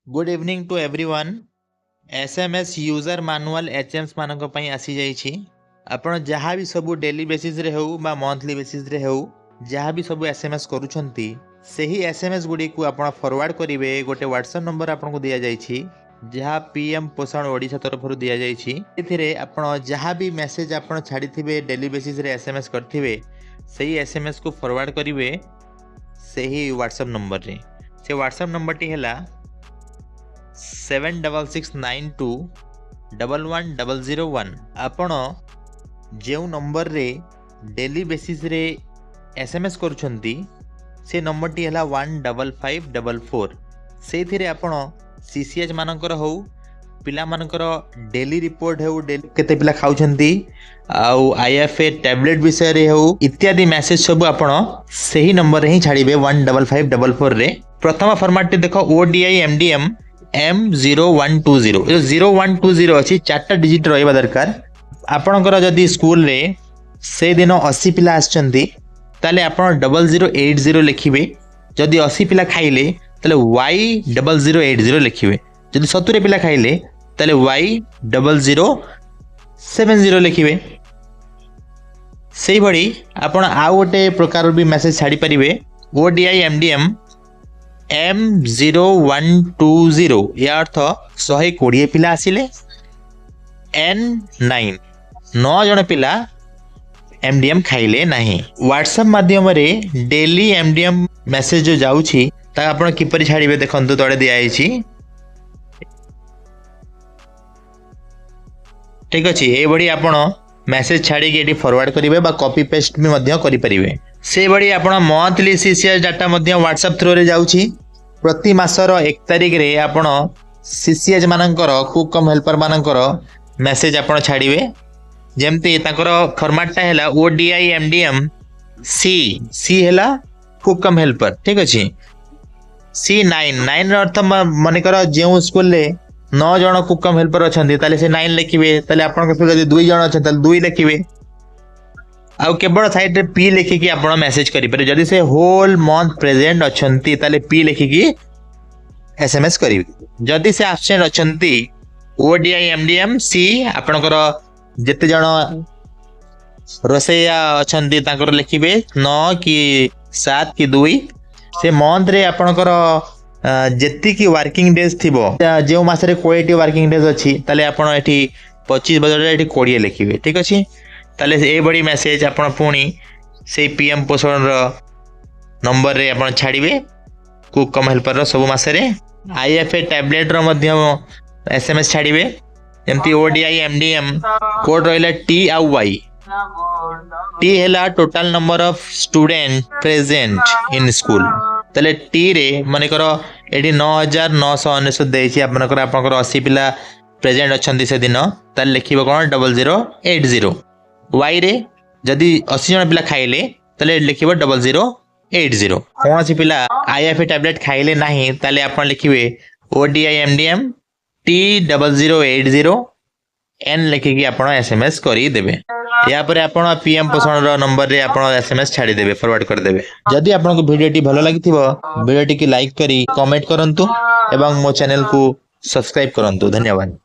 Good evening to everyone. SMS user manual HMS मानक पई आसी जाइछि। आपण जहाँ भी सब डेली बेसिस रे हो बा मंथली बेसिस रे हो जहाँ भी सब एसएमएस करूछंती सही एसएमएस गुडी को आपण फॉरवर्ड करिवे गोटे व्हाट्सएप नंबर आपन को दिया जाइछि जहाँ पीएम पोषण ओडिशा तरफ दिया जाइछि। एथिरे आपण जहाँ भी मेसेज आपण छाड़ी थिबे डेली बेसिस रे एसएमएस करथिबे सही एसएमएस को फॉरवर्ड करिवे सही व्हाट्सएप नंबर रे। से व्हाट्सएप नंबर टी हैला 7669211001। आपण जो नंबर रे डेली बेसिस रे एसएमएस करूछंती से नंबर टी हैला 15544। से थिरे आपण सीसीएच मानकर हो पिला मानकर डेली रिपोर्ट हो डेली केते पिला खाउछंती आउ आईएफए टैबलेट विषय रे हो इत्यादि मैसेज सब आपण सही नंबर रे ही छाड़ीबे 15544 रे। प्रथम फॉर्मेट टी देखो ओडीआई एमडीएम M0120 0120 अच्छी 4टा डिजिट रहिबा दरकार। आपणकर जदि स्कूल रे से दिन 80 पिला आछंती ताले आपण 0080 लिखिबे। जदि 80 पिला खाइले ताले Y0080 लिखिबे। जदि 70 पिला खाइले ताले Y0070 लिखिबे। सेही भड़ी आपण आ गोटे प्रकार भी मैसेज छाड़ी परिबे ODI MDM M0120 या अर्थ 120 पिला आसिले N9 9 जन पिला MDM खाइले नहीं। व्हाट्सएप माध्यम रे डेली MDM मैसेज जो जाउछि ता आपण किपरि छाड़िबे देखंतु तळे दिया आइछि। ठीक अछि ए बडी आपण मैसेज छाड़ी के फॉरवर्ड करिवे बा कॉपी पेस्ट भी मध्य करि परिवे। से बड़ी आपण मंथली सीसीएस डाटा मध्य व्हाट्सएप थ्रू रे जाउछि। प्रति मासर 1 तारिख रे आपण सीसीएस मानकर कुक कम हेल्पर मानकर मैसेज आपण छाड़िवे। जेमती ताकर फॉर्मेट टा हैला ओडीआई एमडीएम सी हैला कुक कम हेल्पर। ठीक अछि C9 अर्थ माने कर जे स्कूल रे 9 जन कुक कम हेल्पर अछंती ताले से 9 लिखिबे। ताले आपण के जदी 2 जन अछन ताले 2 लिखिबे। आउ केवल साइड रे पी लिखिकी आपण मैसेज करि पारे। जदि से होल मंथ प्रेजेंट अछंती ताले पी लिखिकी एसएमएस करिवे। जदि से एब्सेंट अछंती ओडीआई एमडीएम सी आपणकर जते जण रसैया अछंती ताकर लिखिबे 9 कि 7 कि 2। से मंथ रे आपणकर जेति की वर्किंग डेज थिबो जे मास रे 20 वर्किंग डेज अछि ताले आपण एठी 25 बदले एठी 20 लिखिबे। ठीक अछि ताले ए बड़ी मैसेज आपण पुणी से पीएम पोषण नंबर रे आपण छाड़िबे कुक कम हेल्पर रो सब मास रे। आईएफए टैबलेट रो मध्य एसएमएस छाड़िबे। जेमती ओडीआई एमडीएम कोड रहला टी आ वाई। टी हैला total number of student present in school. ताले टी रे माने करो एडी 9999 देछि आपनकर 80 पिला प्रेजेंट अछंती से दिन ताले लिखिबो कोन 0080। वाई रे जदि 80 जन पिला खाइले ताले लिखिबो 0080। कौन सी पिला आईएफए टैबलेट खाइले नहीं ताले आपण लिखिबे ओडीआई एमडीएम T0080 N लिखिकी आपण एसएमएस करी देबे। या पर आपण पीएम पोषण रो नंबर रे आपण एसएमएस छाड़ी देबे फॉरवर्ड कर देबे। जदि आपण को वीडियोटी भलो लागिथिबो वीडियोटी की लाइक करी कमेंट करंतु एवं मो चैनल को सब्सक्राइब करंतु। धन्यवाद।